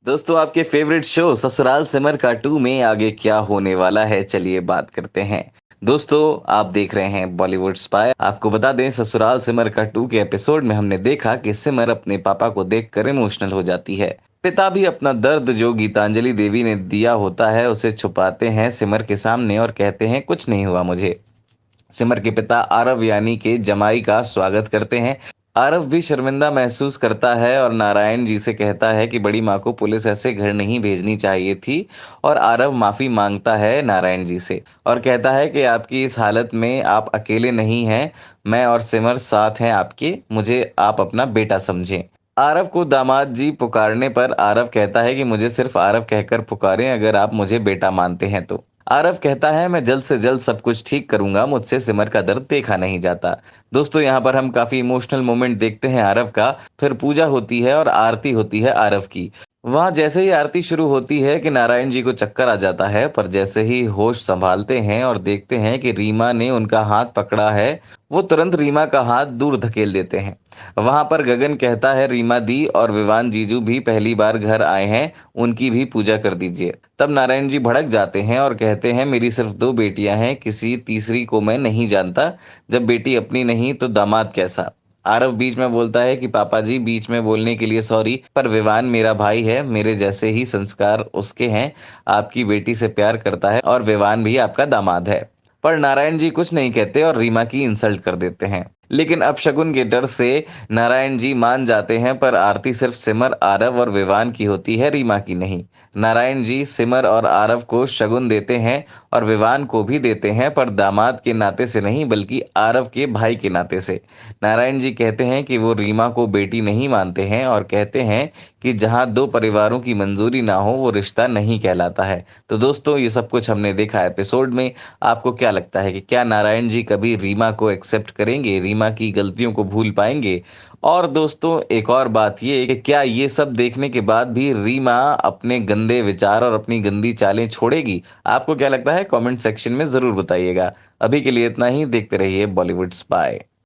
दोस्तों आपके favourite show Sasural Simar का 2 में आगे क्या होने वाला है चलिए बात करते हैं। दोस्तों आप देख रहे हैं बॉलीवुड स्पाई। आपको बता दें ससुराल सिमर का 2 के एपिसोड में हमने देखा कि सिमर अपने पापा को देखकर इमोशनल हो जाती है। पिता भी अपना दर्द जो गीतांजलि देवी ने दिया होता है उसे छुपाते हैं सिमर के सामने और कहते हैं कुछ नहीं हुआ मुझे। सिमर के पिता आरव यानी कि जमाई का स्वागत करते हैं। आरव भी शर्मिंदा महसूस करता है और नारायण जी से कहता है कि बड़ी माँ को पुलिस ऐसे घर नहीं भेजनी चाहिए थी। और आरव माफी मांगता है नारायण जी से और कहता है कि आपकी इस हालत में आप अकेले नहीं हैं। मैं और सिमर साथ हैं आपके, मुझे आप अपना बेटा समझें। आरव को दामाद जी पुकारने पर आरव कहता है कि मुझे सिर्फ आरव कहकर पुकारें अगर आप मुझे बेटा मानते हैं तो। आरव कहता है मैं जल्द से जल्द सब कुछ ठीक करूंगा, मुझसे सिमर का दर्द देखा नहीं जाता। दोस्तों यहाँ पर हम काफी इमोशनल मोमेंट देखते हैं आरव का। फिर पूजा होती है और आरती होती है आरव की। वहां जैसे ही आरती शुरू होती है कि नारायण जी को चक्कर आ जाता है, पर जैसे ही होश संभालते हैं और देखते हैं कि रीमा ने उनका हाथ पकड़ा है, वो तुरंत रीमा का हाथ दूर धकेल देते हैं। वहां पर गगन कहता है रीमा दी और विवान जीजू भी पहली बार घर आए हैं, उनकी भी पूजा कर दीजिए। तब नारायण जी भड़क जाते हैं और कहते हैं मेरी सिर्फ दो बेटियां हैं, किसी तीसरी को मैं नहीं जानता। जब बेटी अपनी नहीं तो दामाद कैसा। आरव बीच में बोलता है कि पापा जी बीच में बोलने के लिए सॉरी, पर विवान मेरा भाई है, मेरे जैसे ही संस्कार उसके हैं। आपकी बेटी से प्यार करता है और विवान भी आपका दामाद है। पर नारायण जी कुछ नहीं कहते और रीमा की इंसल्ट कर देते हैं। लेकिन अब शगुन के डर से नारायण जी मान जाते हैं, पर आरती सिर्फ सिमर आरव और विवान की होती है, रीमा की नहीं। नारायण जी सिमर और आरव को शगुन देते हैं और विवान को भी देते हैं, पर दामाद के नाते से नहीं बल्कि आरव के भाई के नाते से। नारायण जी कहते हैं कि वो रीमा को बेटी नहीं मानते हैं और कहते हैं कि जहां दो परिवारों की मंजूरी ना हो वो रिश्ता नहीं कहलाता है। तो दोस्तों ये सब कुछ हमने देखा एपिसोड में। आपको क्या लगता है कि क्या नारायण जी कभी रीमा को एक्सेप्ट करेंगे, रीमा की गलतियों को भूल पाएंगे? और दोस्तों एक और बात ये कि क्या ये सब देखने के बाद भी रीमा अपने गंदे विचार और अपनी गंदी चालें छोड़ेगी? आपको क्या लगता है कमेंट सेक्शन में जरूर बताइएगा। अभी के लिए इतना ही, देखते रहिए बॉलीवुड स्पाई।